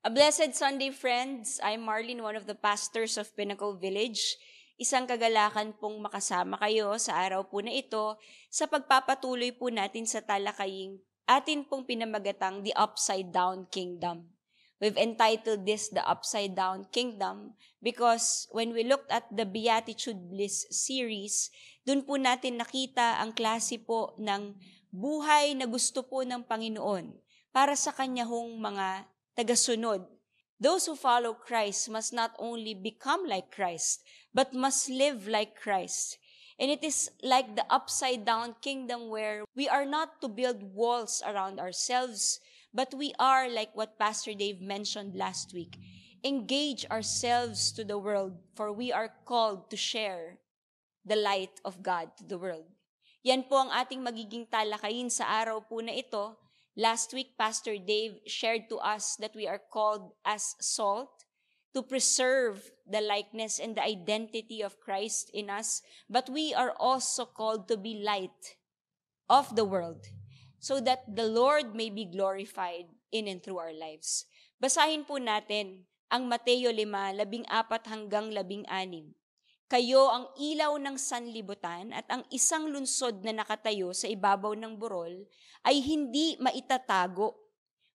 A blessed Sunday, friends. I'm Marlene, one of the pastors of Pinnacle Village. Isang kagalakan pong makasama kayo sa araw po na ito sa pagpapatuloy po natin sa talakaying atin pong pinamagatang The Upside Down Kingdom. We've entitled this The Upside Down Kingdom because when we looked at the Beatitude Bliss series, dun po natin nakita ang klase po ng buhay na gusto po ng Panginoon para sa kanya hong mga tagasunod. Those who follow Christ must not only become like Christ, but must live like Christ. And it is like the upside-down kingdom where we are not to build walls around ourselves, but we are, like what Pastor Dave mentioned last week, engage ourselves to the world, for we are called to share the light of God to the world. Yan po ang ating magiging talakayin sa araw po na ito. Last week, Pastor Dave shared to us that we are called as salt to preserve the likeness and the identity of Christ in us, but we are also called to be light of the world so that the Lord may be glorified in and through our lives. Basahin po natin ang Mateo 5:14 hanggang 16. Kayo ang ilaw ng sanlibutan at ang isang lunsod na nakatayo sa ibabaw ng burol ay hindi maitatago.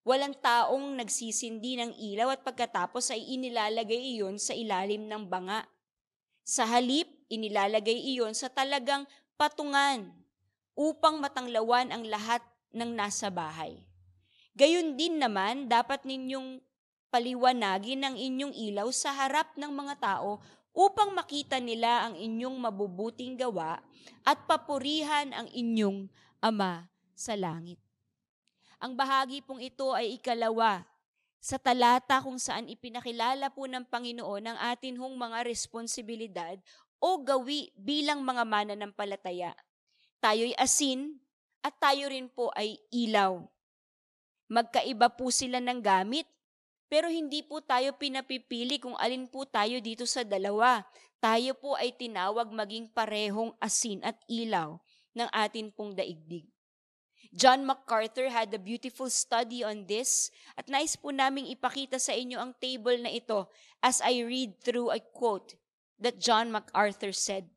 Walang taong nagsisindi ng ilaw at pagkatapos ay inilalagay iyon sa ilalim ng banga. Sa halip, inilalagay iyon sa talagang patungan upang matanglawan ang lahat ng nasa bahay. Gayun din naman, dapat ninyong paliwanagin ang inyong ilaw sa harap ng mga tao upang makita nila ang inyong mabubuting gawa at papurihan ang inyong Ama sa langit. Ang bahagi pong ito ay ikalawa sa talata kung saan ipinakilala po ng Panginoon ang atin hong mga responsibilidad o gawi bilang mga mananampalataya. Tayo'y asin at tayo rin po ay ilaw. Magkaiba po sila ng gamit, pero hindi po tayo pinapipili kung alin po tayo dito sa dalawa. Tayo po ay tinawag maging parehong asin at ilaw ng atin pong daigdig. John MacArthur had a beautiful study on this at nais po naming ipakita sa inyo ang table na ito as I read through a quote that John MacArthur said,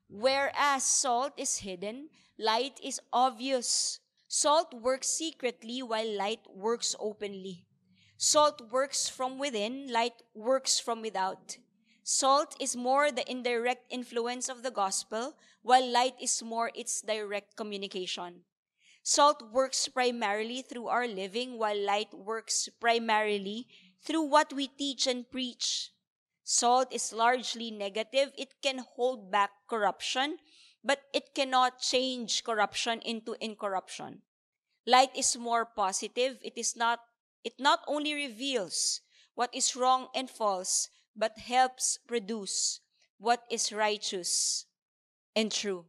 "Whereas salt is hidden, light is obvious. Salt works secretly while light works openly. Salt works from within, light works from without. Salt is more the indirect influence of the gospel, while light is more its direct communication. Salt works primarily through our living, while light works primarily through what we teach and preach. Salt is largely negative. It can hold back corruption, but it cannot change corruption into incorruption. Light is more positive. It not only reveals what is wrong and false, but helps produce what is righteous and true."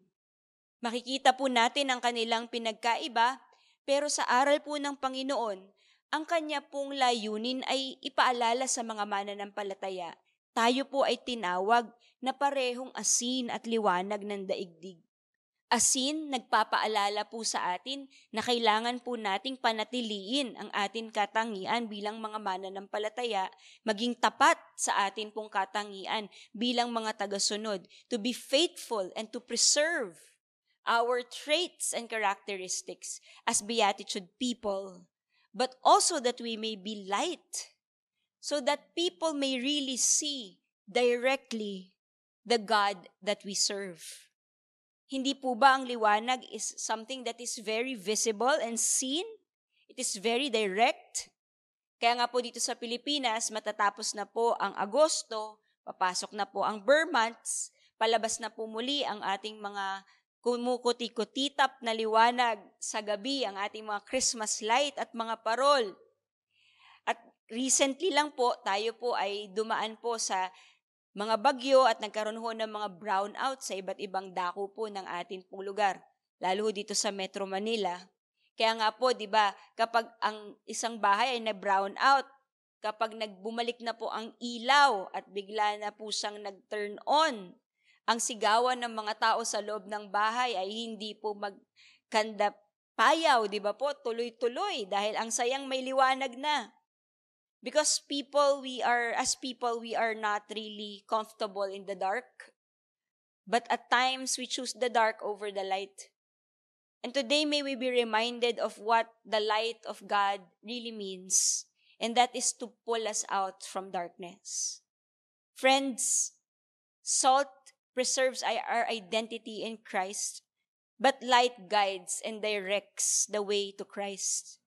Makikita po natin ang kanilang pinagkaiba, pero sa aral po ng Panginoon, ang kanya pong layunin ay ipaalala sa mga mananampalataya. Tayo po ay tinawag na parehong asin at liwanag ng daigdig. Asin, nagpapaalala po sa atin na kailangan po nating panatiliin ang ating katangian bilang mga mananampalataya, maging tapat sa atin pong katangian bilang mga tagasunod, to be faithful and to preserve our traits and characteristics as beatitude people, but also that we may be light, so that people may really see directly the God that we serve. Hindi po ba ang liwanag is something that is very visible and seen? It is very direct. Kaya nga po dito sa Pilipinas, matatapos na po ang Agosto, papasok na po ang Burr months, palabas na po muli ang ating mga kumukuti-kutitap na liwanag sa gabi, ang ating mga Christmas light at mga parol. At recently lang po, tayo po ay dumaan po sa mga bagyo at nagkaroon ho ng mga brownout sa iba't ibang dako po ng atin pong lugar, lalo dito sa Metro Manila. Kaya nga po, di ba, kapag ang isang bahay ay na-brown out, kapag nagbumalik na po ang ilaw at bigla na po siyang nag-turn on, ang sigawan ng mga tao sa loob ng bahay ay hindi po magkanda payaw, di ba po, tuloy-tuloy dahil ang sayang may liwanag na. Because as people, we are not really comfortable in the dark. But at times, we choose the dark over the light. And today, may we be reminded of what the light of God really means. And that is to pull us out from darkness. Friends, salt preserves our identity in Christ, but light guides and directs the way to Christ.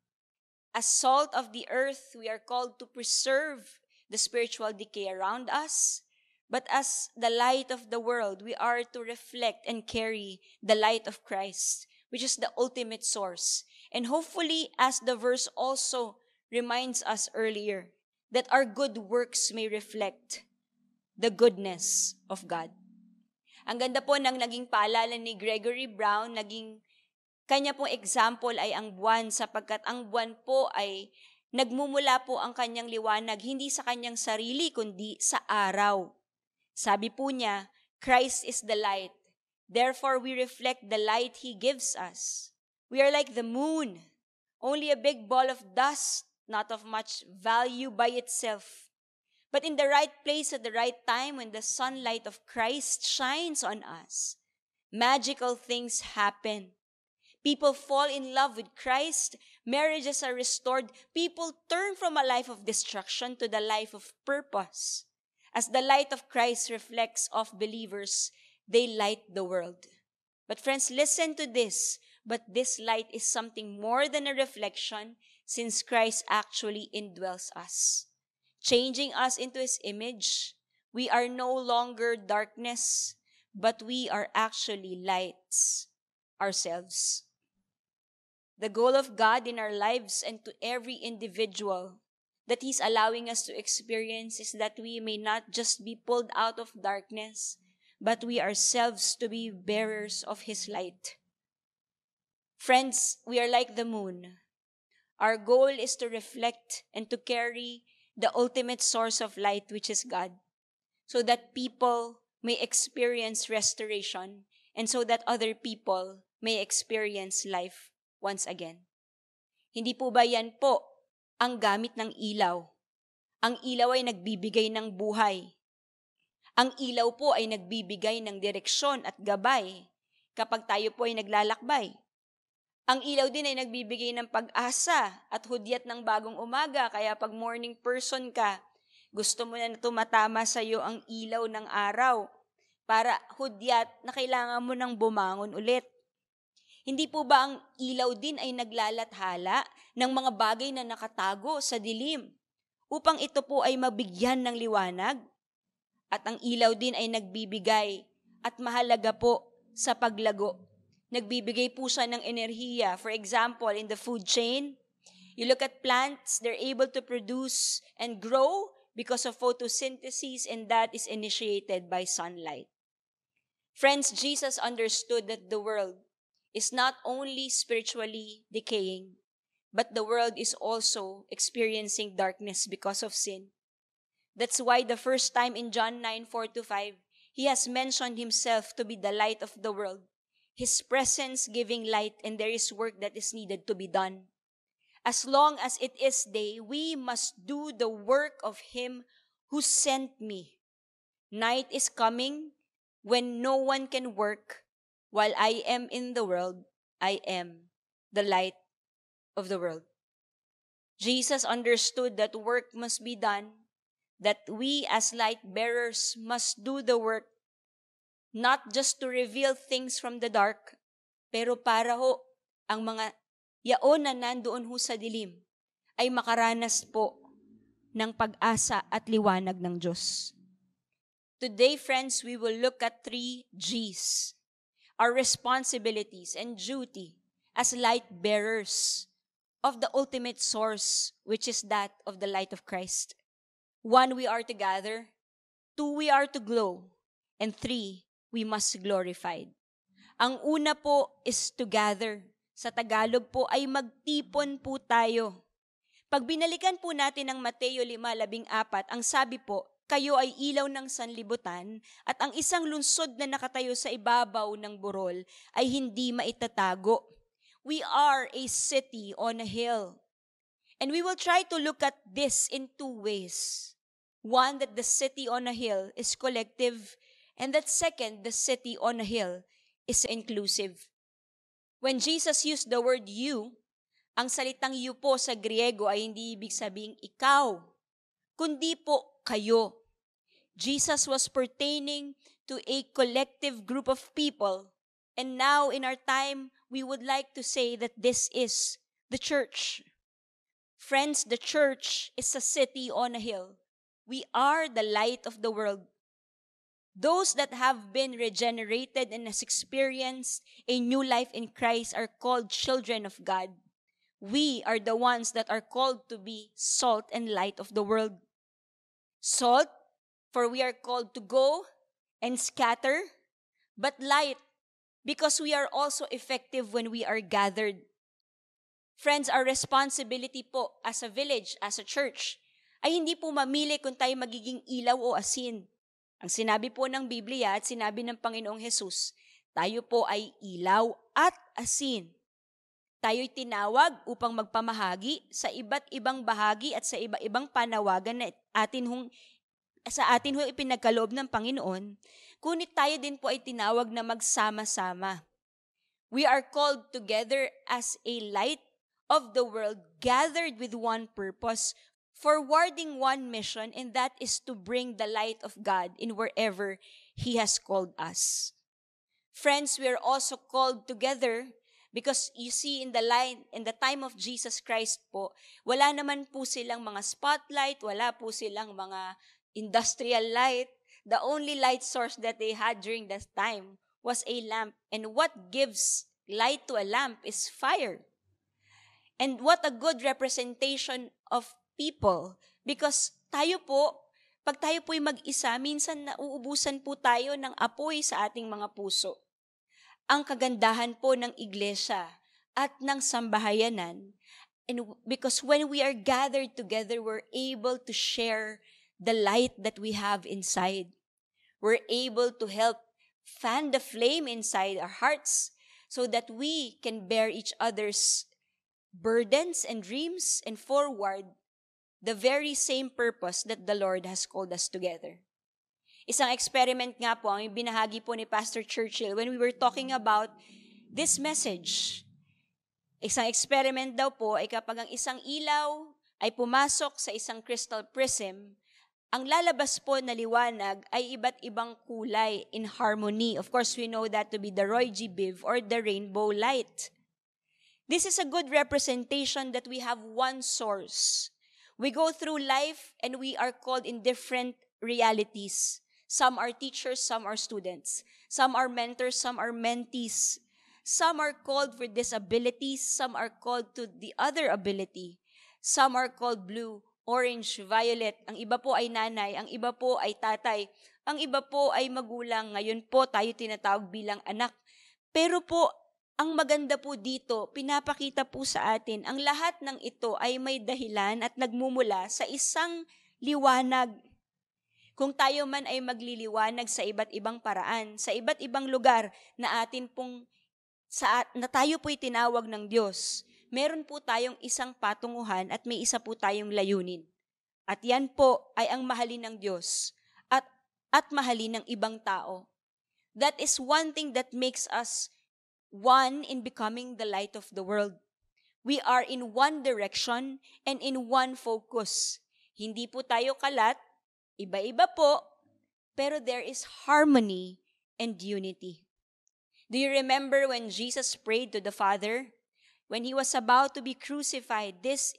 As salt of the earth, we are called to preserve the spiritual decay around us. But as the light of the world, we are to reflect and carry the light of Christ, which is the ultimate source. And hopefully, as the verse also reminds us earlier, that our good works may reflect the goodness of God. Ang ganda po ng naging paalala ni Gregory Brown, kanya pong example ay ang buwan, sapagkat ang buwan po ay nagmumula po ang kanyang liwanag hindi sa kanyang sarili kundi sa araw. Sabi po niya, Christ is the light. Therefore, we reflect the light He gives us. We are like the moon, only a big ball of dust, not of much value by itself. But in the right place at the right time, when the sunlight of Christ shines on us, magical things happen. People fall in love with Christ, marriages are restored, people turn from a life of destruction to the life of purpose. As the light of Christ reflects off believers, they light the world. But friends, listen to this. But this light is something more than a reflection, since Christ actually indwells us, changing us into His image. We are no longer darkness, but we are actually lights ourselves. The goal of God in our lives and to every individual that He's allowing us to experience is that we may not just be pulled out of darkness, but we ourselves to be bearers of His light. Friends, we are like the moon. Our goal is to reflect and to carry the ultimate source of light, which is God, so that people may experience restoration and so that other people may experience life once again. Hindi po ba yan po ang gamit ng ilaw? Ang ilaw ay nagbibigay ng buhay. Ang ilaw po ay nagbibigay ng direksyon at gabay kapag tayo po ay naglalakbay. Ang ilaw din ay nagbibigay ng pag-asa at hudyat ng bagong umaga, kaya pag morning person ka, gusto mo na tumatama sa iyo ang ilaw ng araw para hudyat na kailangan mo nang bumangon ulit. Hindi po ba ang ilaw din ay naglalathala ng mga bagay na nakatago sa dilim upang ito po ay mabigyan ng liwanag? At ang ilaw din ay nagbibigay at mahalaga po sa paglago. Nagbibigay po siya ng enerhiya. For example, in the food chain, you look at plants, they're able to produce and grow because of photosynthesis, and that is initiated by sunlight. Friends, Jesus understood that the world is not only spiritually decaying, but the world is also experiencing darkness because of sin. That's why the first time in John 9:4-5, He has mentioned Himself to be the light of the world, His presence giving light, and there is work that is needed to be done. As long as it is day, we must do the work of Him who sent me. Night is coming when no one can work. While I am in the world, I am the light of the world. Jesus understood that work must be done, that we as light bearers must do the work, not just to reveal things from the dark, pero para ho ang mga yaon na nandoon ho sa dilim ay makaranas po ng pag-asa at liwanag ng Diyos. Today, friends, we will look at 3 G's, our responsibilities and duty as light bearers of the ultimate source, which is that of the light of Christ. 1, we are to gather. 2, we are to glow. And 3, we must glorify. Ang una po is to gather. Sa Tagalog po ay magtipon po tayo. Pag binalikan po natin ang Mateo 5:14, ang sabi po, kayo ay ilaw ng sanlibutan at ang isang lungsod na nakatayo sa ibabaw ng burol ay hindi maitatago. We are a city on a hill. And we will try to look at this in two ways. One, that the city on a hill is collective, and that second, the city on a hill is inclusive. When Jesus used the word you, ang salitang you po sa Griego ay hindi ibig sabing ikaw, kundi po kayo. Jesus was pertaining to a collective group of people. And now in our time, we would like to say that this is the church. Friends, the church is a city on a hill. We are the light of the world. Those that have been regenerated and has experienced a new life in Christ are called children of God. We are the ones that are called to be salt and light of the world. Salt, for we are called to go and scatter, but light, because we are also effective when we are gathered. Friends, our responsibility po as a village, as a church, ay hindi po mamili kung tayo magiging ilaw o asin. Ang sinabi po ng Biblia at sinabi ng Panginoong Jesus, tayo po ay ilaw at asin. Tayo'y tinawag upang magpamahagi sa iba't ibang bahagi at sa iba-ibang panawagan na sa atin hong ipinagkaloob ng Panginoon, kunit tayo din po ay tinawag na magsama-sama. We are called together as a light of the world, gathered with one purpose, forwarding one mission, and that is to bring the light of God in wherever He has called us. Friends, we are also called together because you see in the time of Jesus Christ po, wala naman po silang mga spotlight, wala po silang mga industrial light. The only light source that they had during that time was a lamp. And what gives light to a lamp is fire. And what a good representation of people. Because tayo po, pag tayo po'y mag-isa, minsan nauubusan po tayo ng apoy sa ating mga puso. Ang kagandahan po ng iglesia at ng sambahayanan, and because when we are gathered together, we're able to share the light that we have inside. We're able to help fan the flame inside our hearts so that we can bear each other's burdens and dreams and forward the very same purpose that the Lord has called us together. Isang experiment nga po ang binahagi po ni Pastor Churchill when we were talking about this message. Isang experiment daw po ay kapag ang isang ilaw ay pumasok sa isang crystal prism, ang lalabas po na liwanag ay iba't ibang kulay in harmony. Of course, we know that to be the Roy G. Biv or the rainbow light. This is a good representation that we have one source. We go through life and we are called in different realities. Some are teachers, some are students. Some are mentors, some are mentees. Some are called for this ability, some are called to the other ability. Some are called blue, orange, violet. Ang iba po ay nanay, ang iba po ay tatay, ang iba po ay magulang. Ngayon po tayo tinatawag bilang anak. Pero po, ang maganda po dito, pinapakita po sa atin, ang lahat ng ito ay may dahilan at nagmumula sa isang liwanag. Kung tayo man ay magliliwanag sa iba't ibang paraan, sa iba't ibang lugar na na tayo po'y tinawag ng Diyos, meron po tayong isang patunguhan at may isa po tayong layunin. At yan po ay ang mahalin ng Diyos at mahalin ng ibang tao. That is one thing that makes us one in becoming the light of the world. We are in one direction and in one focus. Hindi po tayo kalat, iba-iba po, pero there is harmony and unity. Do you remember when Jesus prayed to the Father? When He was about to be crucified, this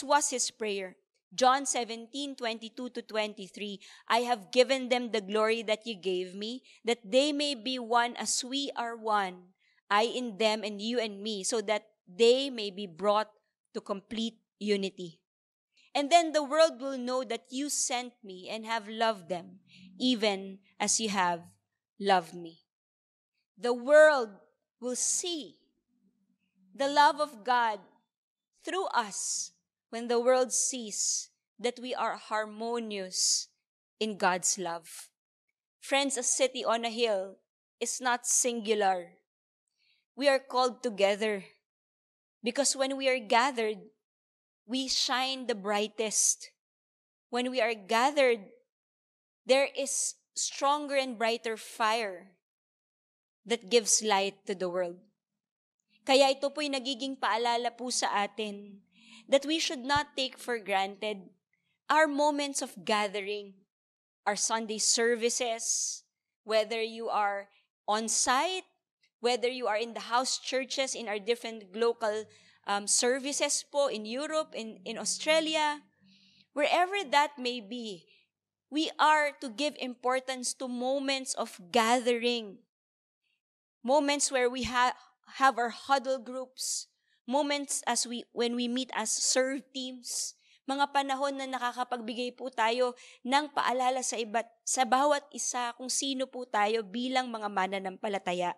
was His prayer. John 17:22-23, I have given them the glory that you gave me, that they may be one as we are one, I in them and you and me, so that they may be brought to complete unity. And then the world will know that you sent me and have loved them, even as you have loved me. The world will see the love of God through us when the world sees that we are harmonious in God's love. Friends, a city on a hill is not singular. We are called together because when we are gathered, we shine the brightest. When we are gathered, there is stronger and brighter fire that gives light to the world. Kaya ito po'y nagiging paalala po sa atin that we should not take for granted our moments of gathering, our Sunday services, whether you are on site, whether you are in the house churches in our different local services po in Europe, in Australia, wherever that may be, we are to give importance to moments of gathering, moments where we have our huddle groups, moments when we meet as serve teams, mga panahon na nakakapagbigay po tayo ng paalala sa bawat isa kung sino po tayo bilang mga mananampalataya.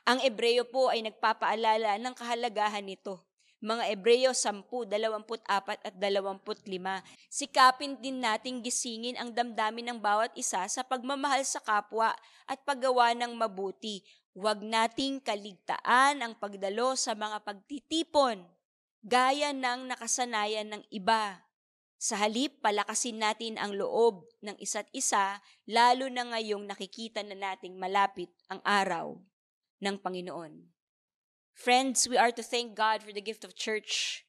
Ang Ebreo po ay nagpapaalala ng kahalagahan nito. Mga Ebreo 10, 24 at 25. Sikapin din nating gisingin ang damdamin ng bawat isa sa pagmamahal sa kapwa at paggawa ng mabuti. Huwag nating kaligtaan ang pagdalo sa mga pagtitipon, gaya ng nakasanayan ng iba. Sa halip, palakasin natin ang loob ng isa't isa, lalo na ngayong nakikita na nating malapit ang araw ng Panginoon. Friends, we are to thank God for the gift of church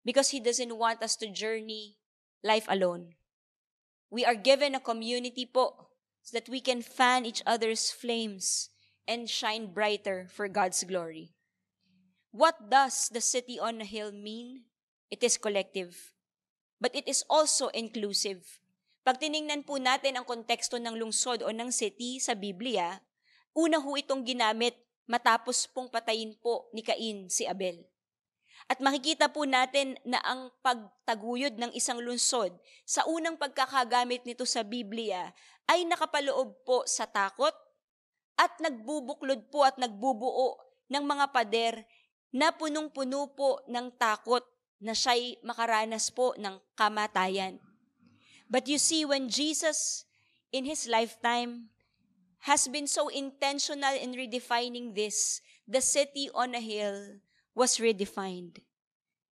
because He doesn't want us to journey life alone. We are given a community po so that we can fan each other's flames and shine brighter for God's glory. What does the city on a hill mean? It is collective, but it is also inclusive. Pag tiningnan po natin ang konteksto ng lungsod o ng city sa Biblia, una ho itong ginamit matapos pong patayin po ni Cain si Abel. At makikita po natin na ang pagtaguyod ng isang lungsod sa unang pagkakagamit nito sa Biblia ay nakapaloob po sa takot at nagbubuklod po at nagbubuo ng mga pader na punong-puno po ng takot na siya'y makaranas po ng kamatayan. But you see, when Jesus in His lifetime has been so intentional in redefining this, the city on a hill was redefined.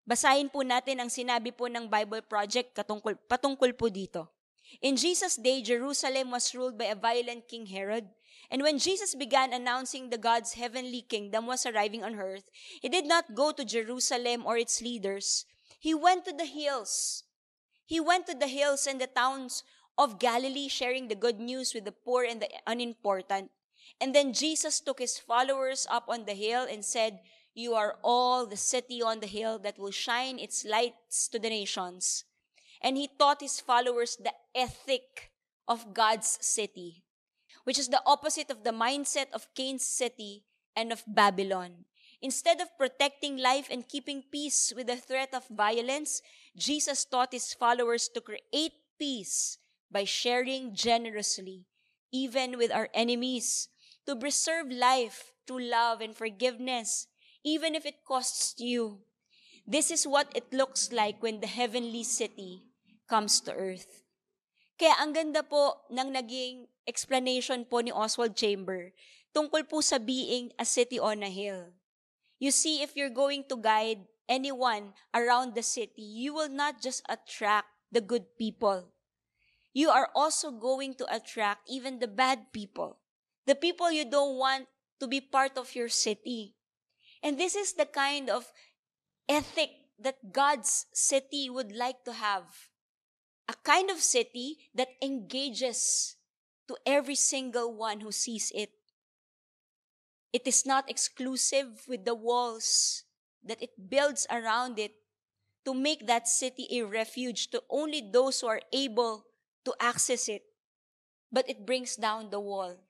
Basahin po natin ang sinabi po ng Bible Project patungkol po dito. In Jesus' day, Jerusalem was ruled by a violent King Herod. And when Jesus began announcing the God's heavenly kingdom was arriving on earth, He did not go to Jerusalem or its leaders. He went to the hills. He went to the hills and the towns of Galilee, sharing the good news with the poor and the unimportant. And then Jesus took His followers up on the hill and said, "You are all the city on the hill that will shine its lights to the nations." And He taught His followers the ethic of God's city, which is the opposite of the mindset of Cain's city and of Babylon. Instead of protecting life and keeping peace with the threat of violence, Jesus taught His followers to create peace by sharing generously, even with our enemies, to preserve life through love and forgiveness, even if it costs you. This is what it looks like when the heavenly city comes to earth. Kaya ang ganda po ng naging explanation po ni Oswald Chamber tungkol po sa being a city on a hill. You see, if you're going to guide anyone around the city, you will not just attract the good people. You are also going to attract even the bad people, the people you don't want to be part of your city. And this is the kind of ethic that God's city would like to have. A kind of city that engages to every single one who sees it. It is not exclusive with the walls that it builds around it to make that city a refuge to only those who are able to access it. But it brings down the wall.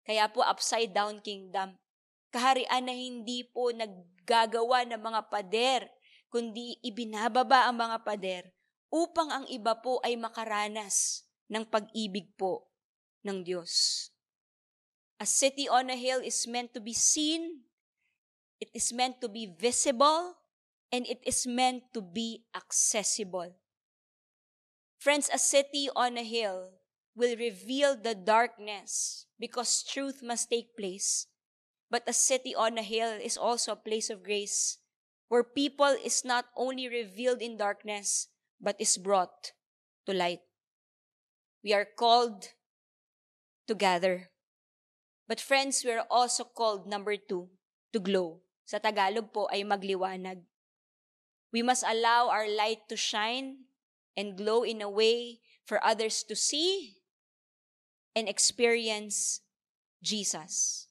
Kaya po upside down kingdom. Kaharian na hindi po naggagawa ng mga pader, kundi ibinababa ang mga pader upang ang iba po ay makaranas ng pag-ibig po ng Diyos. A city on a hill is meant to be seen, it is meant to be visible, and it is meant to be accessible. Friends, a city on a hill will reveal the darkness because truth must take place. But a city on a hill is also a place of grace where people is not only revealed in darkness, but is brought to light. We are called to gather. But friends, we are also called, number 2, to glow. Sa Tagalog po ay magliwanag. We must allow our light to shine and glow in a way for others to see and experience Jesus.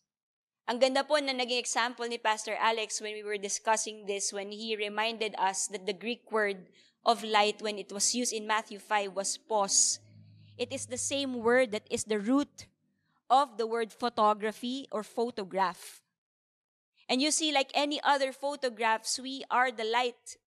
Ang ganda po na naging example ni Pastor Alex when we were discussing this, when he reminded us that the Greek word of light, when it was used in Matthew 5, was phos. It is the same word that is the root of the word photography or photograph. And you see, like any other photographs, we are the light.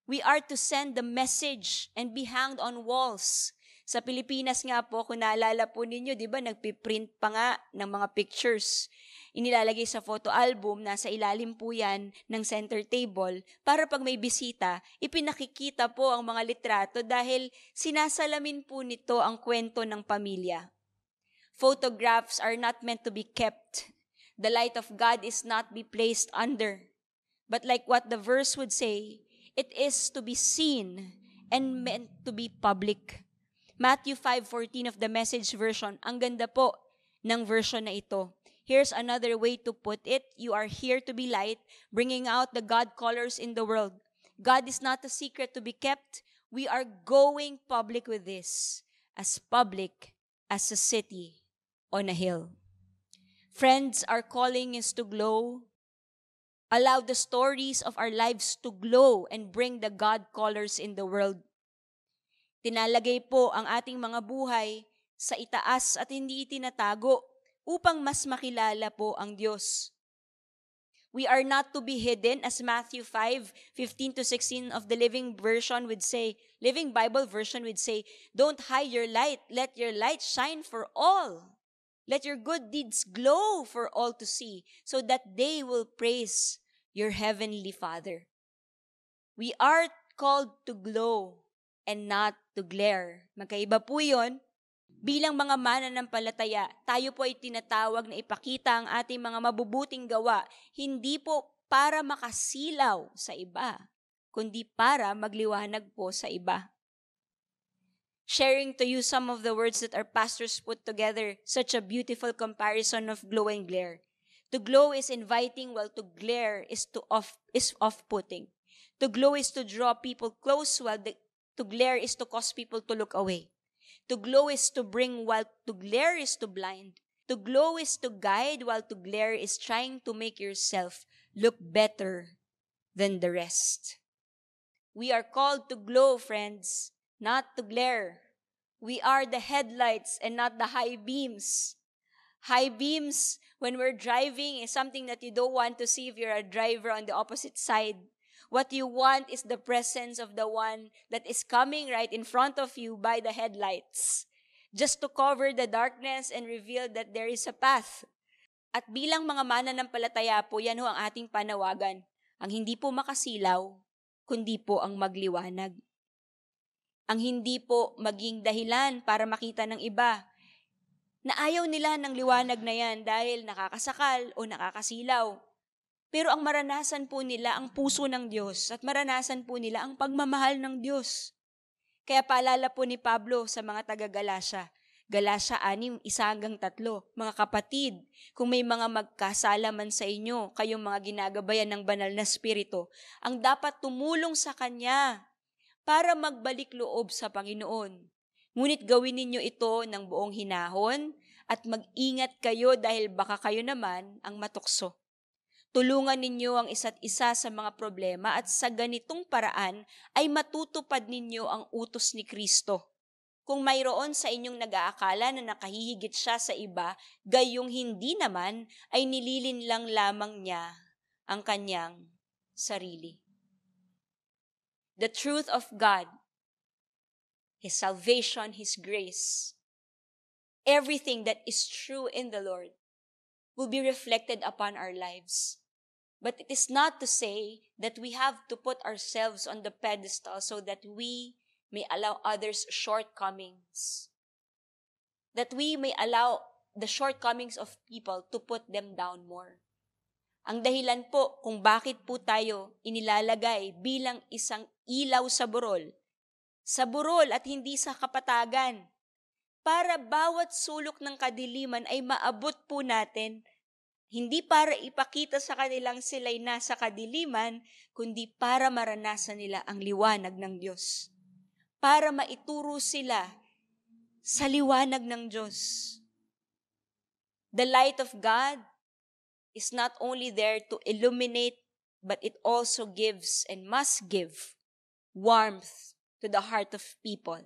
We are to send the message and be hanged on walls. Sa Pilipinas nga po, kung naalala po ninyo, di ba, nagpiprint pa nga ng mga pictures. Inilalagay sa photo album, nasa ilalim po yan ng center table, para pag may bisita, ipinakikita po ang mga litrato dahil sinasalamin po nito ang kwento ng pamilya. Photographs are not meant to be kept. The light of God is not be placed under. But like what the verse would say, it is to be seen and meant to be public. Matthew 5:14 of the Message version, ang ganda po ng version na ito. Here's another way to put it. You are here to be light, bringing out the God colors in the world. God is not a secret to be kept. We are going public with this, as public as a city on a hill. Friends, our calling is to glow. Allow the stories of our lives to glow and bring the God colors in the world. Tinalagay po ang ating mga buhay sa itaas at hindi itinatago upang mas makilala po ang Diyos. We are not to be hidden, as Matthew 5:15-16 of the Living Bible version would say, don't hide your light, let your light shine for all. Let your good deeds glow for all to see, so that they will praise your heavenly Father. We are called to glow and not to glare. Magkaiba po yun. Bilang mga mananampalataya, tayo po ay tinatawag na ipakita ang ating mga mabubuting gawa, hindi po para makasilaw sa iba, kundi para magliwanag po sa iba. Sharing to you some of the words that our pastors put together, such a beautiful comparison of glow and glare. To glow is inviting, while to glare is off-putting. To glow is to draw people close, while to glare is to cause people to look away. To glow is to bring, while to glare is to blind. To glow is to guide, while to glare is trying to make yourself look better than the rest. We are called to glow, friends, not to glare. We are the headlights and not the high beams. High beams, when we're driving, is something that you don't want to see if you're a driver on the opposite side. What you want is the presence of the one that is coming right in front of you by the headlights, just to cover the darkness and reveal that there is a path. At bilang mga mananampalataya po, yan ho ang ating panawagan. Ang hindi po makasilaw, kundi po ang magliwanag. Ang hindi po maging dahilan para makita ng iba na ayaw nila ng liwanag na yan dahil nakakasakal o nakakasilaw. Pero ang maranasan po nila ang puso ng Diyos at maranasan po nila ang pagmamahal ng Diyos. Kaya paalala po ni Pablo sa mga taga-Galasya, Galasya 6:1-3, mga kapatid, kung may mga magkasala man sa inyo, kayong mga ginagabayan ng banal na Espiritu, ang dapat tumulong sa Kanya para magbalik loob sa Panginoon. Ngunit gawin ninyo ito ng buong hinahon at mag-ingat kayo dahil baka kayo naman ang matukso. Tulungan ninyo ang isa't isa sa mga problema at sa ganitong paraan ay matutupad ninyo ang utos ni Kristo. Kung mayroon sa inyong nag-aakala na nakahihigit siya sa iba, gayong hindi naman ay nililinlang lamang niya ang kanyang sarili. The truth of God, His salvation, His grace, everything that is true in the Lord will be reflected upon our lives. But it is not to say that we have to put ourselves on the pedestal so that we may allow others' shortcomings. That we may allow the shortcomings of people to put them down more. Ang dahilan po kung bakit po tayo inilalagay bilang isang ilaw sa burol at hindi sa kapatagan, para bawat sulok ng kadiliman ay maabot po natin, hindi para ipakita sa kanilang sila'y nasa kadiliman, kundi para maranasan nila ang liwanag ng Diyos. Para maituro sila sa liwanag ng Diyos. The light of God is not only there to illuminate, but it also gives and must give warmth to the heart of people.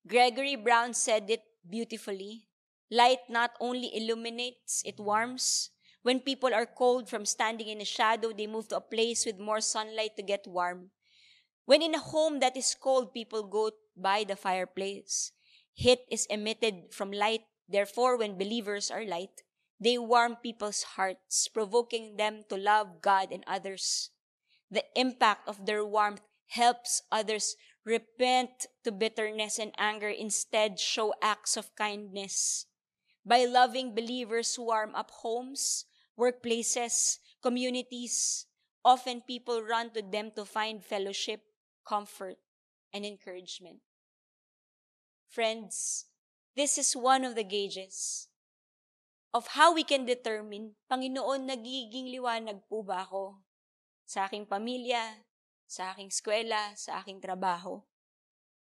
Gregory Brown said it beautifully. Light not only illuminates, it warms. When people are cold from standing in a shadow, they move to a place with more sunlight to get warm. When in a home that is cold, people go by the fireplace. Heat is emitted from light. Therefore, when believers are light, they warm people's hearts, provoking them to love God and others. The impact of their warmth helps others repent to bitterness and anger, instead show acts of kindness. By loving believers, warm up homes, workplaces, communities. Often people run to them to find fellowship, comfort, and encouragement. Friends, this is one of the gauges of how we can determine, Panginoon, nagiging liwanag po ba ako sa aking pamilya, sa aking eskwela, sa aking trabaho?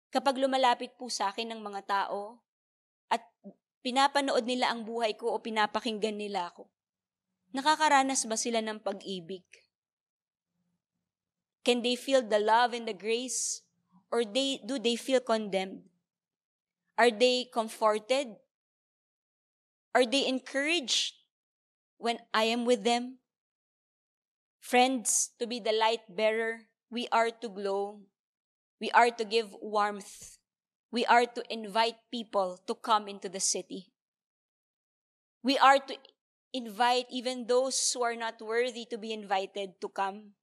Kapag lumalapit po sa akin ng mga tao at pinapanood nila ang buhay ko o pinapakinggan nila ako, nakakaranas ba sila ng pag-ibig? Can they feel the love and the grace? Or do they feel condemned? Are they comforted? Are they encouraged when I am with them? Friends, to be the light bearer, we are to glow. We are to give warmth. We are to invite people to come into the city. We are to invite even those who are not worthy to be invited to come.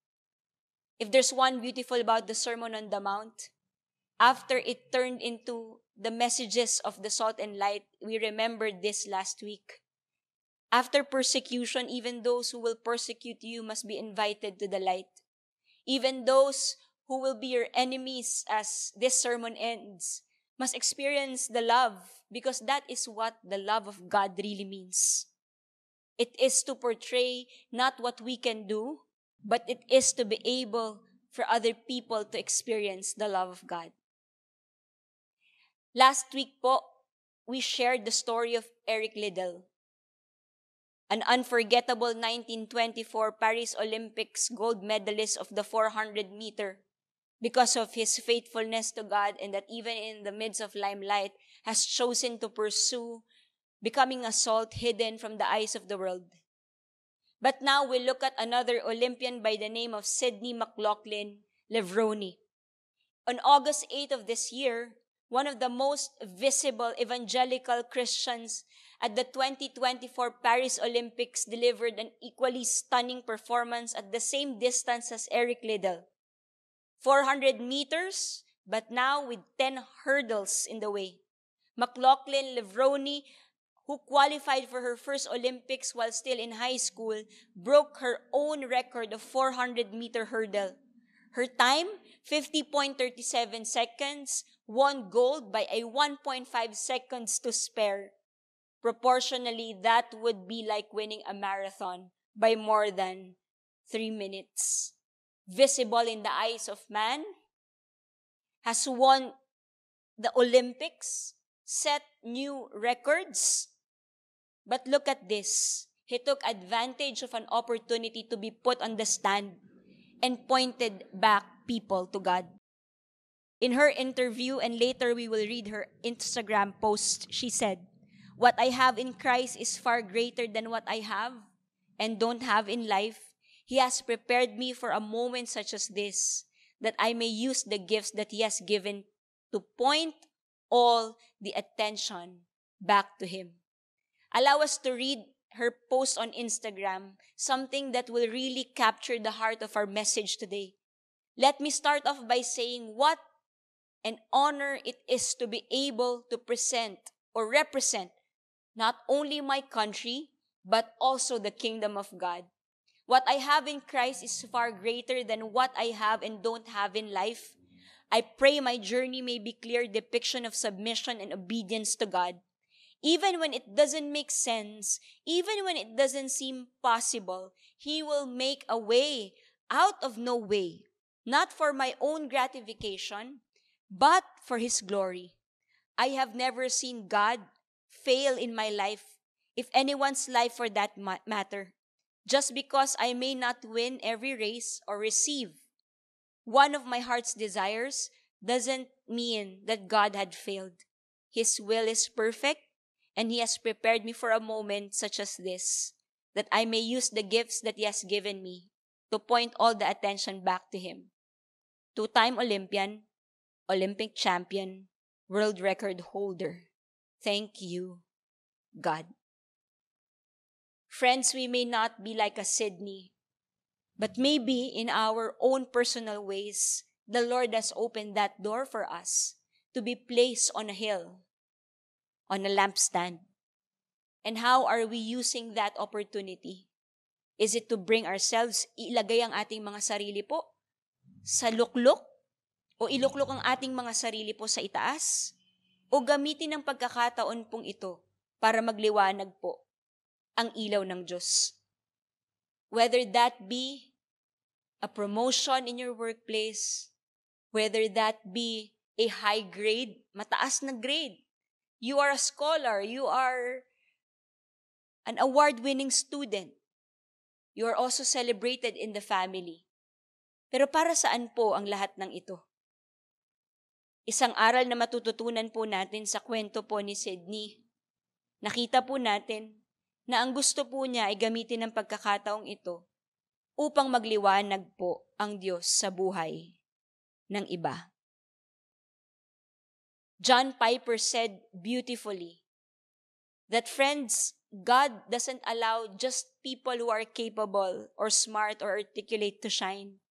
If there's one beautiful about the Sermon on the Mount, after it turned into the messages of the salt and light, we remembered this last week. After persecution, even those who will persecute you must be invited to the light. Even those who will be your enemies as this sermon ends must experience the love, because that is what the love of God really means. It is to portray not what we can do, but it is to be able for other people to experience the love of God. Last week po, we shared the story of Eric Liddell, an unforgettable 1924 Paris Olympics gold medalist of the 400 meter, because of his faithfulness to God, and that even in the midst of limelight, has chosen to pursue becoming a salt hidden from the eyes of the world. But now we look at another Olympian by the name of Sidney McLaughlin Levrone. On August 8 of this year, one of the most visible evangelical Christians at the 2024 Paris Olympics delivered an equally stunning performance at the same distance as Eric Liddell. 400 meters, but now with 10 hurdles in the way. McLaughlin Levrone, who qualified for her first Olympics while still in high school, broke her own record of 400-meter hurdle. Her time, 50.37 seconds, won gold by a 1.5 seconds to spare. Proportionally, that would be like winning a marathon by more than 3 minutes. Visible in the eyes of man, has won the Olympics, set new records. But look at this. He took advantage of an opportunity to be put on the stand and pointed back people to God. In her interview, and later we will read her Instagram post, she said, "What I have in Christ is far greater than what I have and don't have in life. He has prepared me for a moment such as this, that I may use the gifts that He has given to point all the attention back to Him." Allow us to read her post on Instagram, something that will really capture the heart of our message today. Let me start off by saying what an honor it is to be able to present or represent not only my country, but also the kingdom of God. What I have in Christ is far greater than what I have and don't have in life. I pray my journey may be clear depiction of submission and obedience to God. Even when it doesn't make sense, even when it doesn't seem possible, He will make a way out of no way, not for my own gratification, but for His glory. I have never seen God fail in my life, if anyone's life for that matter, just because I may not win every race or receive one of my heart's desires doesn't mean that God had failed. His will is perfect, and He has prepared me for a moment such as this, that I may use the gifts that He has given me to point all the attention back to Him. Two-time Olympian, Olympic champion, world record holder. Thank you, God. Friends, we may not be like a Sydney, but maybe in our own personal ways, the Lord has opened that door for us to be placed on a hill, on a lampstand. And how are we using that opportunity? Is it to bring ourselves, ilagay ang ating mga sarili po sa luklok? O iluklok ang ating mga sarili po sa itaas? O gamitin ang pagkakataon pong ito para magliwanag po ang ilaw ng Diyos? Whether that be a promotion in your workplace, whether that be a high grade, mataas na grade, you are a scholar, you are an award-winning student, you are also celebrated in the family. Pero para saan po ang lahat ng ito? Isang aral na matututunan po natin sa kwento po ni Sydney. Nakita po natin na ang gusto po niya ay gamitin ang pagkakataong ito upang magliwanag po ang Diyos sa buhay ng iba. John Piper said beautifully that, friends, God doesn't allow just people who are capable or smart or articulate to shine.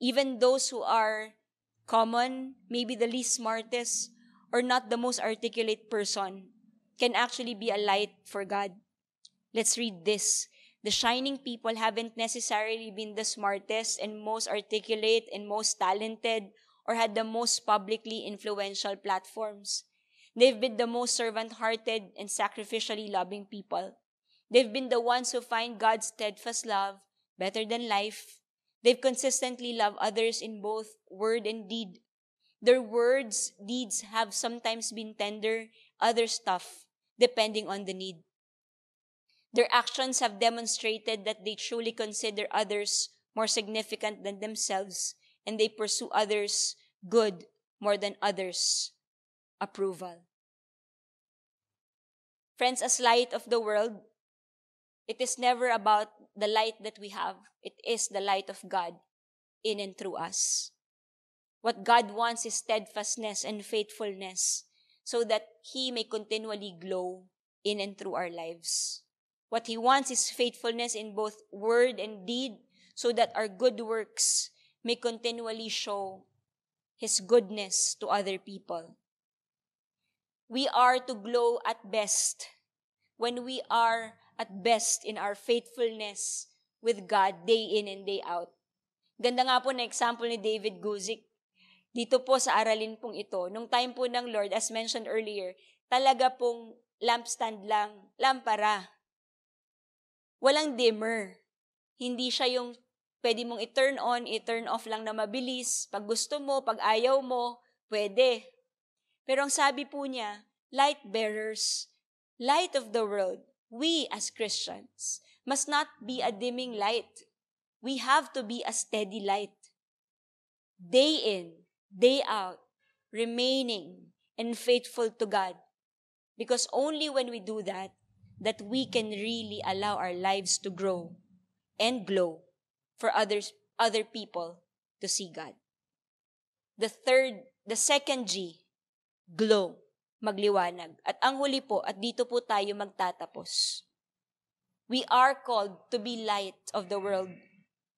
Even those who are common, maybe the least smartest, or not the most articulate person, can actually be a light for God. Let's read this. The shining people haven't necessarily been the smartest and most articulate and most talented or had the most publicly influential platforms. They've been the most servant-hearted and sacrificially loving people. They've been the ones who find God's steadfast love better than life. They've consistently loved others in both word and deed. Their words, deeds have sometimes been tender, others tough, depending on the need. Their actions have demonstrated that they truly consider others more significant than themselves, and they pursue others' good more than others' approval. Friends, as light of the world, it is never about the light that we have. It is the light of God in and through us. What God wants is steadfastness and faithfulness so that He may continually glow in and through our lives. What He wants is faithfulness in both word and deed so that our good works may continually show His goodness to other people. We are to glow at best when we are at best in our faithfulness with God day in and day out. Ganda nga po na example ni David Guzik. Dito po sa aralin pong ito, nung time po ng Lord, as mentioned earlier, talaga pong lampstand lang, lampara. Walang dimmer. Hindi siya yung pwede mong i-turn on, i-turn off lang na mabilis. Pag gusto mo, pag ayaw mo, pwede. Pero ang sabi po niya, light bearers, light of the world, we as Christians must not be a dimming light. We have to be a steady light. Day in, day out, remaining and faithful to God. Because only when we do that we can really allow our lives to grow and glow for other people to see God. The second G, glow, magliwanag. At ang huli po, at dito po tayo magtatapos. We are called to be light of the world,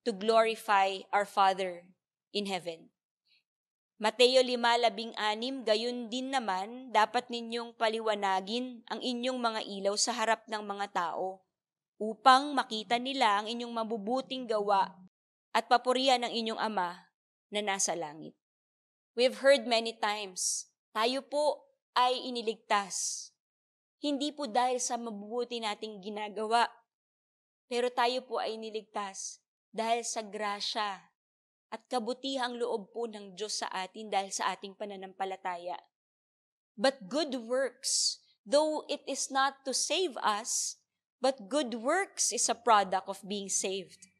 to glorify our Father in heaven. Mateo 5:16, gayon din naman, dapat ninyong paliwanagin ang inyong mga ilaw sa harap ng mga tao upang makita nila ang inyong mabubuting gawa at papurihan ng inyong Ama na nasa langit. We've heard many times, tayo po ay iniligtas. Hindi po dahil sa mabubuti nating ginagawa, pero tayo po ay iniligtas dahil sa grasya at kabutihang loob po ng Diyos sa atin dahil sa ating pananampalataya. But good works, though it is not to save us, but good works is a product of being saved.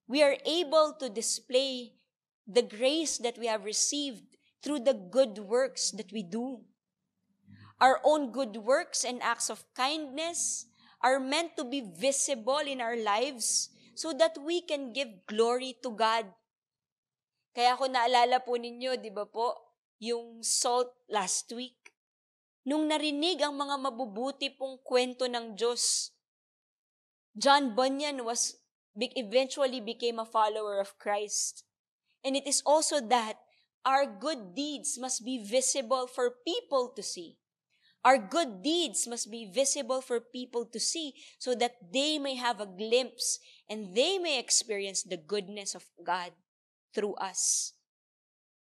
We are able to display the grace that we have received through the good works that we do. Our own good works and acts of kindness are meant to be visible in our lives so that we can give glory to God. Kaya kung naalala po ninyo, di ba po, yung salt last week, nung narinig ang mga mabubuti pong kwento ng Diyos, John Bunyan eventually became a follower of Christ. And it is also that our good deeds must be visible for people to see. Our good deeds must be visible for people to see so that they may have a glimpse and they may experience the goodness of God through us.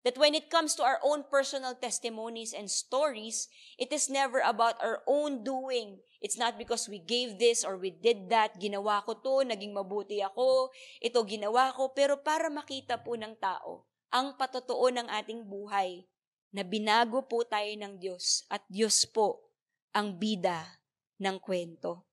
That when it comes to our own personal testimonies and stories, it is never about our own doing. It's not because we gave this or we did that, ginawa ko to, naging mabuti ako, ito ginawa ko, pero para makita po ng tao ang patotoo ng ating buhay na binago po tayo ng Diyos at Diyos po ang bida ng kwento.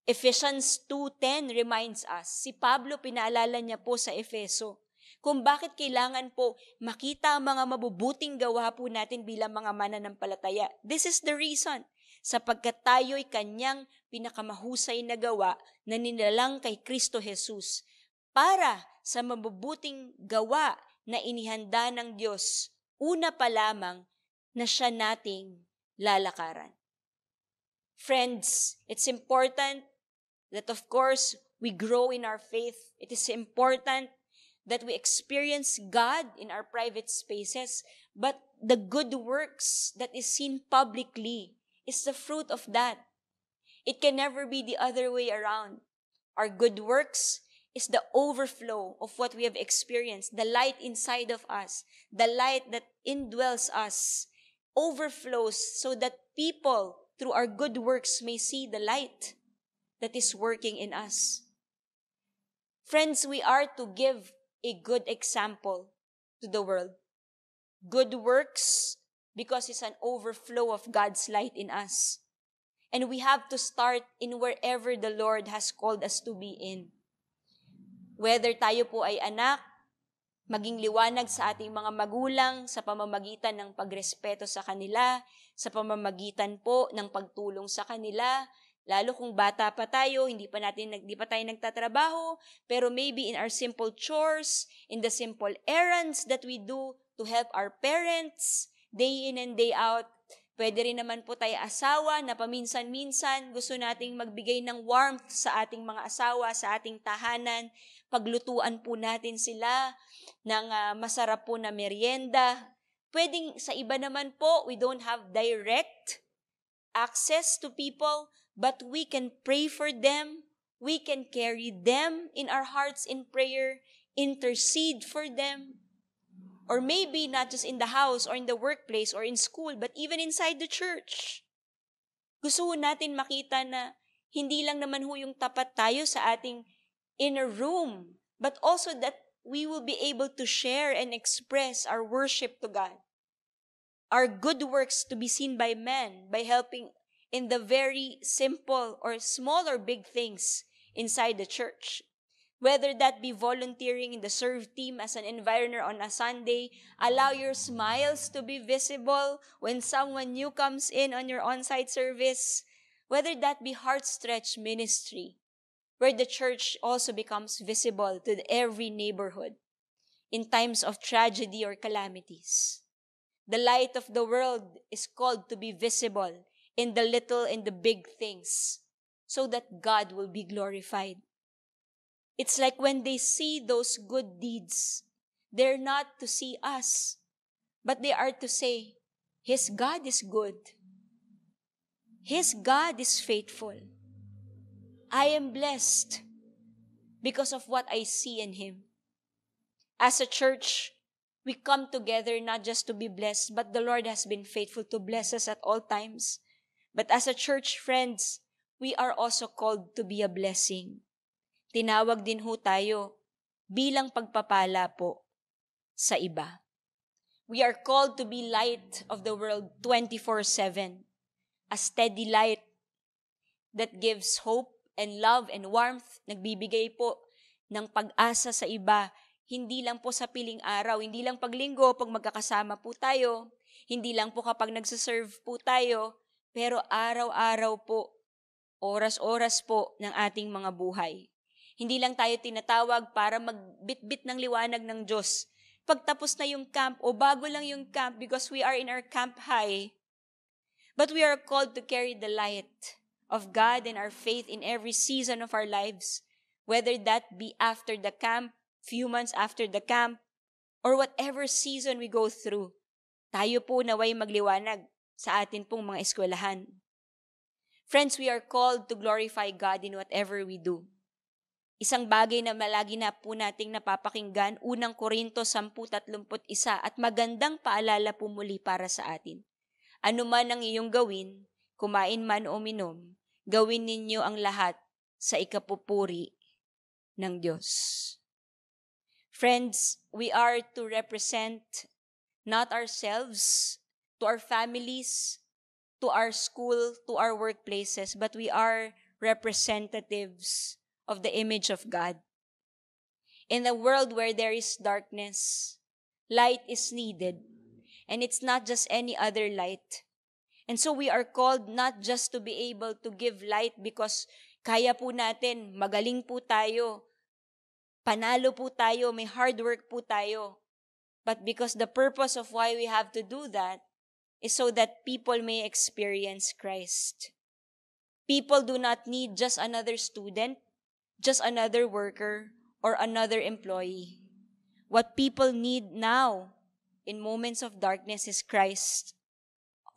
Ephesians 2:10 reminds us, si Pablo pinaalala niya po sa Efeso, kung bakit kailangan po makita ang mga mabubuting gawa po natin bilang mga mananampalataya. This is the reason, sapagkat tayo'y kanyang pinakamahusay na gawa na nilalang kay Kristo Jesus para sa mabubuting gawa na inihanda ng Diyos, una pa lamang na siya nating lalakaran. Friends, it's important that of course we grow in our faith. It is important that we experience God in our private spaces, but the good works that is seen publicly is the fruit of that. It can never be the other way around. Our good works is the overflow of what we have experienced, the light inside of us, the light that indwells us, overflows so that people, through our good works, may see the light that is working in us. Friends, we are to give a good example to the world. Good works because it's an overflow of God's light in us. And we have to start in wherever the Lord has called us to be in. Whether tayo po ay anak, maging liwanag sa ating mga magulang sa pamamagitan ng pagrespeto sa kanila, sa pamamagitan po ng pagtulong sa kanila, lalo kung bata pa tayo, hindi pa tayo nagtatrabaho, pero maybe in our simple chores, in the simple errands that we do to help our parents, day in and day out. Pwede rin naman po tayo asawa na paminsan-minsan gusto nating magbigay ng warmth sa ating mga asawa, sa ating tahanan. Paglutuan po natin sila ng masarap po na merienda. Pwedeng sa iba naman po, we don't have direct access to people, but we can pray for them. We can carry them in our hearts in prayer, intercede for them. Or maybe not just in the house or in the workplace or in school, but even inside the church. Gusto natin makita na hindi lang naman yung tapat tayo sa ating inner room, but also that we will be able to share and express our worship to God. Our good works to be seen by men by helping in the very simple or small or big things inside the church. Whether that be volunteering in the serve team as an environer on a Sunday, allow your smiles to be visible when someone new comes in on your on-site service. Whether that be heart stretch ministry, where the church also becomes visible to every neighborhood in times of tragedy or calamities. The light of the world is called to be visible in the little and the big things so that God will be glorified. It's like when they see those good deeds, they're not to see us, but they are to say, His God is good. His God is faithful. I am blessed because of what I see in Him. As a church, we come together not just to be blessed, but the Lord has been faithful to bless us at all times. But as a church, friends, we are also called to be a blessing. Tinawag din ho tayo bilang pagpapala po sa iba. We are called to be light of the world 24/7, a steady light that gives hope and love and warmth, nagbibigay po ng pag-asa sa iba, hindi lang po sa piling araw, hindi lang pag linggo, pag magkakasama po tayo, hindi lang po kapag nagsaserve po tayo, pero araw-araw po, oras-oras po ng ating mga buhay. Hindi lang tayo tinatawag para magbitbit ng liwanag ng Diyos. Pagtapos na yung camp o bago lang yung camp because we are in our camp high, but we are called to carry the light of God and our faith in every season of our lives, whether that be after the camp, few months after the camp, or whatever season we go through. Tayo po naway magliwanag sa atin pong mga eskwelahan. Friends, we are called to glorify God in whatever we do. Isang bagay na malagi na po nating napapakinggan, unang Korinto 10:31 at magandang paalala po muli para sa atin. Ano man ang iyong gawin, kumain man o uminom, gawin ninyo ang lahat sa ikapupuri ng Diyos. Friends, we are to represent not ourselves, to our families, to our school, to our workplaces, but we are representatives of the image of God. In a world where there is darkness, light is needed, and it's not just any other light. And so we are called not just to be able to give light because kaya po natin, magaling po tayo, panalo po tayo, may hard work po tayo, but because the purpose of why we have to do that is so that people may experience Christ. People do not need just another student, just another worker, or another employee. What people need now, in moments of darkness, is Christ.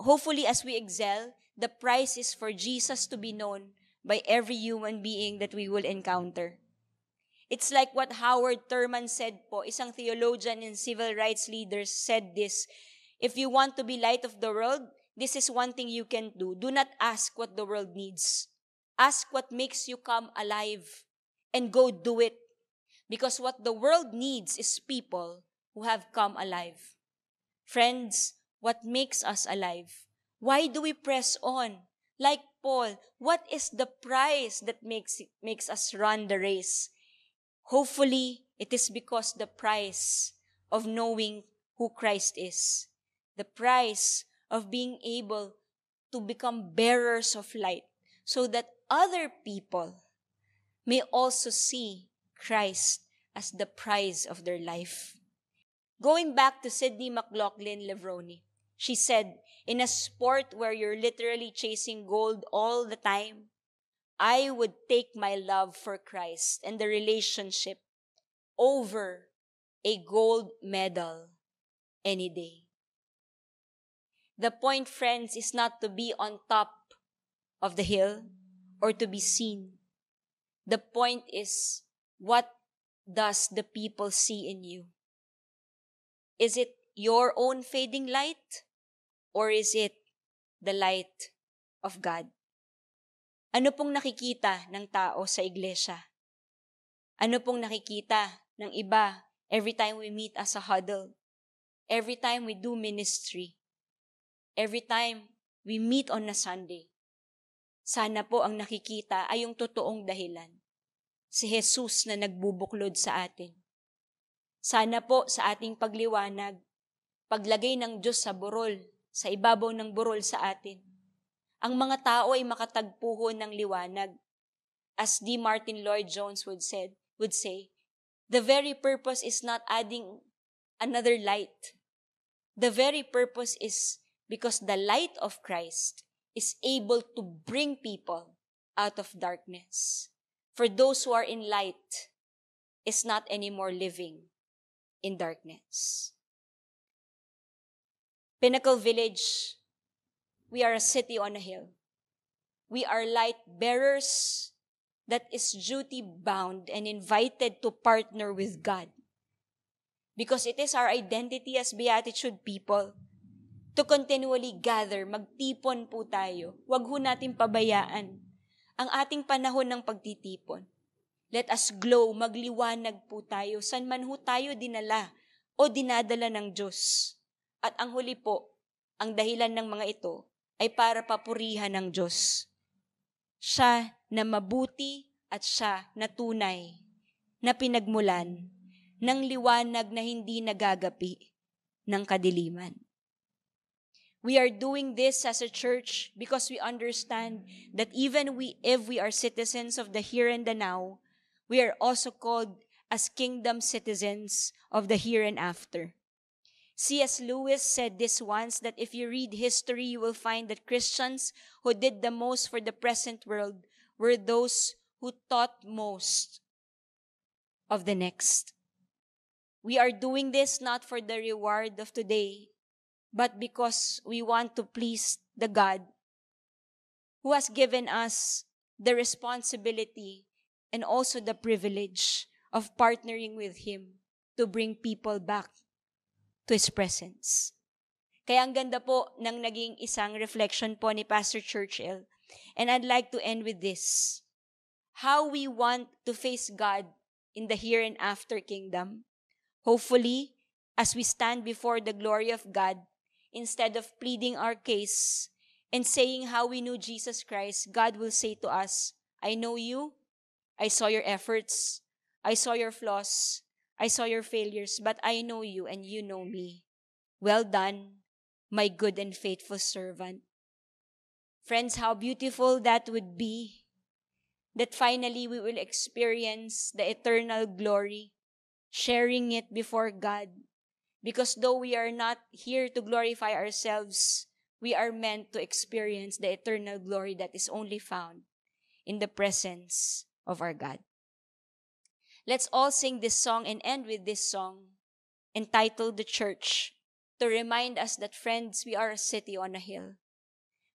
Hopefully, as we excel, the prize is for Jesus to be known by every human being that we will encounter. It's like what Howard Thurman said po, isang theologian and civil rights leader said this, if you want to be light of the world, this is one thing you can do. Do not ask what the world needs. Ask what makes you come alive. And go do it. Because what the world needs is people who have come alive. Friends, what makes us alive? Why do we press on? Like Paul, what is the prize that makes us run the race? Hopefully, it is because the prize of knowing who Christ is. The prize of being able to become bearers of light so that other people may also see Christ as the prize of their life. Going back to Sydney McLaughlin-Levrone, she said, in a sport where you're literally chasing gold all the time, I would take my love for Christ and the relationship over a gold medal any day. The point, friends, is not to be on top of the hill or to be seen. The point is, what does the people see in you? Is it your own fading light? Or is it the light of God? Ano pong nakikita ng tao sa iglesia? Ano pong nakikita ng iba every time we meet as a huddle? Every time we do ministry? Every time we meet on a Sunday? Sana po ang nakikita ay yung totoong dahilan. Si Jesus na nagbubuklod sa atin. Sana po sa ating pagliwanag, paglagay ng Diyos sa burol, sa ibabaw ng burol sa atin, ang mga tao ay makatagpuho ng liwanag. As D. Martin Lloyd-Jones would say, the very purpose is not adding another light. The very purpose is because the light of Christ is able to bring people out of darkness. For those who are in light is not anymore living in darkness. Pinnacle Village, we are a city on a hill. We are light bearers that is duty-bound and invited to partner with God. Because it is our identity as Beatitude people to continually gather, magtipon po tayo. Huwag ho natin pabayaan ang ating panahon ng pagtitipon. Let us glow, magliwanag po tayo, san man ho tayo dinala o dinadala ng Diyos. At ang huli po, ang dahilan ng mga ito ay para papurihan ng Diyos. Siya na mabuti at siya na tunay, na pinagmulan ng liwanag na hindi nagagapi ng kadiliman. We are doing this as a church because we understand that even if we are citizens of the here and the now, we are also called as kingdom citizens of the here and after. C.S. Lewis said this once, that if you read history, you will find that Christians who did the most for the present world were those who taught most of the next. We are doing this not for the reward of today, but because we want to please the God who has given us the responsibility and also the privilege of partnering with Him to bring people back to His presence. Kaya ang ganda po ng naging isang reflection po ni Pastor Churchill. And I'd like to end with this. How we want to face God in the here and after kingdom. Hopefully, as we stand before the glory of God, instead of pleading our case and saying how we knew Jesus Christ, God will say to us, I know you, I saw your efforts, I saw your flaws, I saw your failures, but I know you and you know me. Well done, my good and faithful servant. Friends, how beautiful that would be, that finally we will experience the eternal glory, sharing it before God. Because though we are not here to glorify ourselves, we are meant to experience the eternal glory that is only found in the presence of our God. Let's all sing this song and end with this song entitled The Church, to remind us that, friends, we are a city on a hill.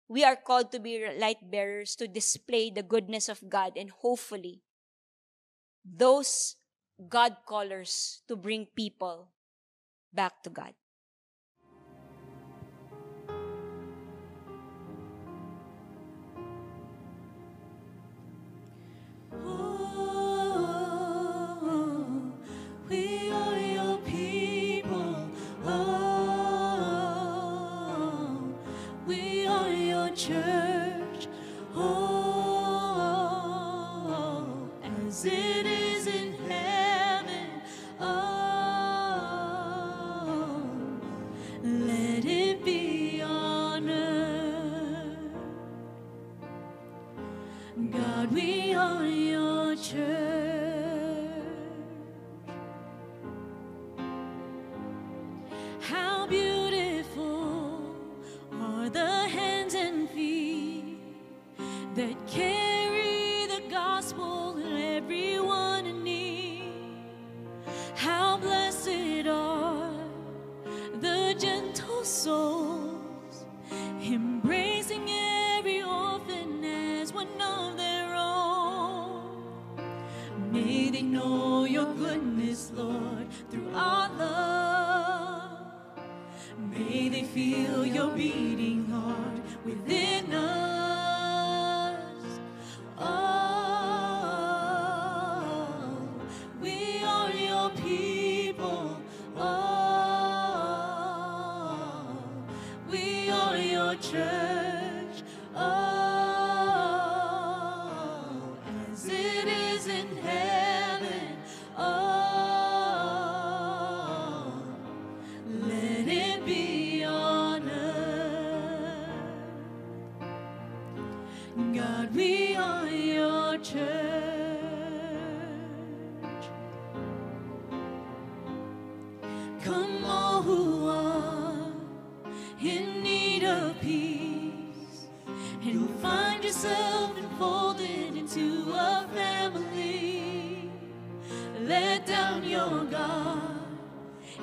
We are called to be light bearers, to display the goodness of God, and hopefully those God callers to bring people back to God. Church, oh, as it is in heaven, oh, let it be on earth. God, we are your church. How beautiful are the hands and feet that carry the gospel to everyone in need. How blessed are the gentle souls, embracing every orphan as one of their own. May they know your goodness, Lord, through our love. May they feel your beating heart within us. Oh, we are your people. Oh, we are your church. Oh, as it is in heaven. Oh, let it be on earth. God, we are your church. Come all who are in need of peace, and find yourself enfolded into a family. Let down your guard,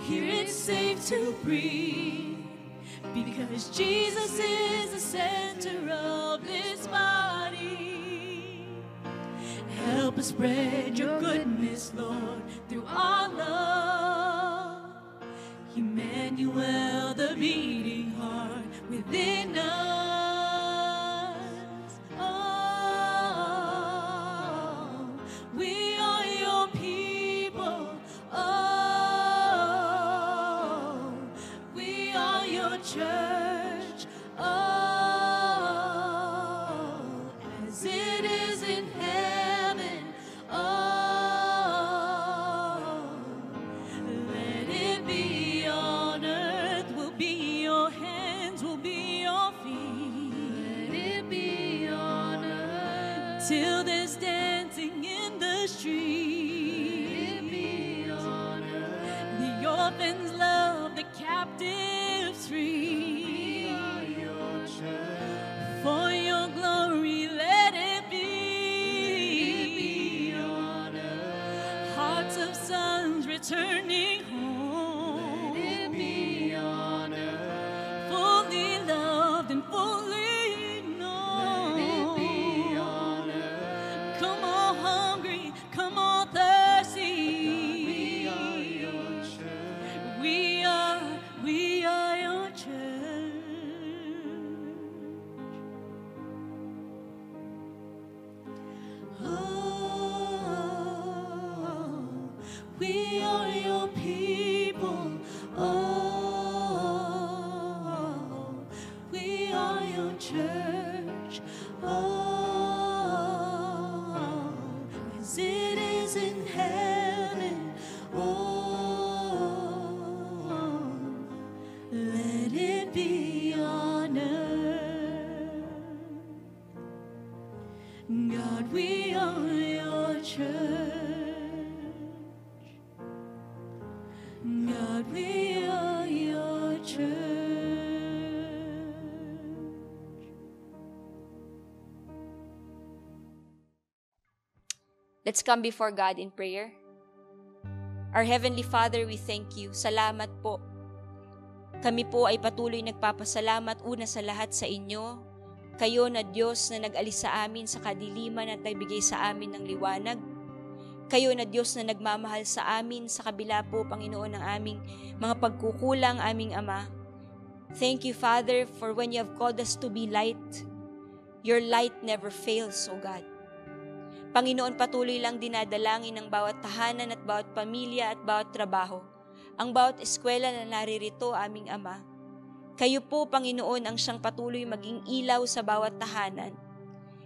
here it's safe to breathe, because Jesus is the center of this body. Help us spread your goodness, Lord, through our love. Emmanuel, the beating heart within us. Oh, we are your people. Oh, we are your church. Oh, as it is in heaven. Oh, let it be on earth. Will be your hands, will be your feet. Let it be on earth till there's dancing in the street. Let it be on earth. The orphans love, the captives free. We are your church. For your glory, let it be on earth. Hearts of sons returning home. Let it be on earth. Fully loved and fully known. Let it be on earth. Come all hungry, come all thirsty. We are your church. We are your church. Oh, we are your people. Oh, we are your church. Oh, as it is in heaven. Oh, let it be on earth. God, we are your church. God, we are your church. Let's come before God in prayer. Our Heavenly Father, we thank you. Salamat po. Kami po ay patuloy nagpapasalamat una sa lahat sa inyo. Kayo na Diyos na nag-alis sa amin sa kadiliman at nagbigay sa amin ng liwanag. Kayo na Diyos na nagmamahal sa amin sa kabila po, Panginoon, ng aming mga pagkukulang, aming Ama. Thank you, Father, for when you have called us to be light, your light never fails, O God. Panginoon, patuloy lang dinadalangin ng bawat tahanan at bawat pamilya at bawat trabaho, ang bawat eskwela na naririto, aming Ama. Kayo po, Panginoon, ang siyang patuloy maging ilaw sa bawat tahanan.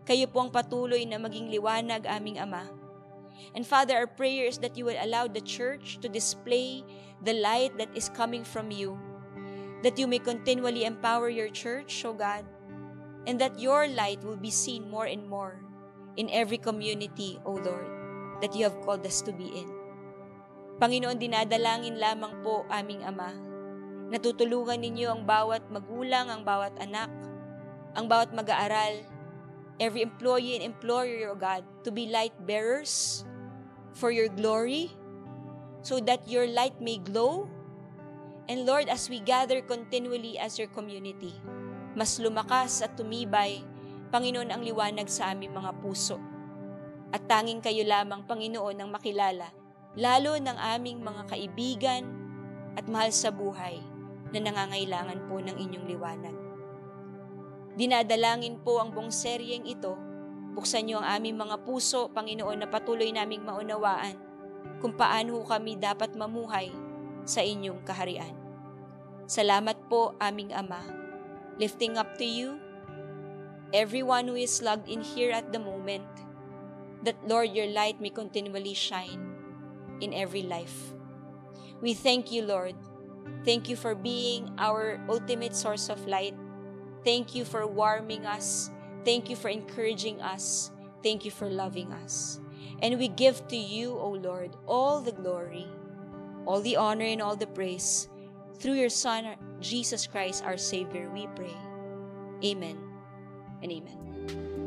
Kayo po ang patuloy na maging liwanag, aming Ama. And Father, our prayer is that you will allow the church to display the light that is coming from you, that you may continually empower your church, O God, and that your light will be seen more and more in every community, O Lord, that you have called us to be in. Panginoon, dinadalangin lamang po, aming Ama, natutulungan ninyo ang bawat magulang, ang bawat anak, ang bawat mag-aaral, every employee and employer, O God, to be light bearers for your glory, so that your light may glow. And Lord, as we gather continually as your community, mas lumakas at tumibay, Panginoon, ang liwanag sa aming mga puso. At tanging kayo lamang, Panginoon, ang makilala, lalo ng aming mga kaibigan at mahal sa buhay na nangangailangan po ng inyong liwanag. Dinadalangin po ang buong seryeng ito. Buksan niyo ang aming mga puso, Panginoon, na patuloy naming maunawaan kung paano kami dapat mamuhay sa inyong kaharian. Salamat po, aming Ama. Lifting up to you everyone who is logged in here at the moment, that, Lord, your light may continually shine in every life. We thank you, Lord. Thank you for being our ultimate source of light. Thank you for warming us. Thank you for encouraging us. Thank you for loving us. And we give to you, O Lord, all the glory, all the honor, and all the praise. Through your Son, Jesus Christ, our Savior, we pray. Amen and amen.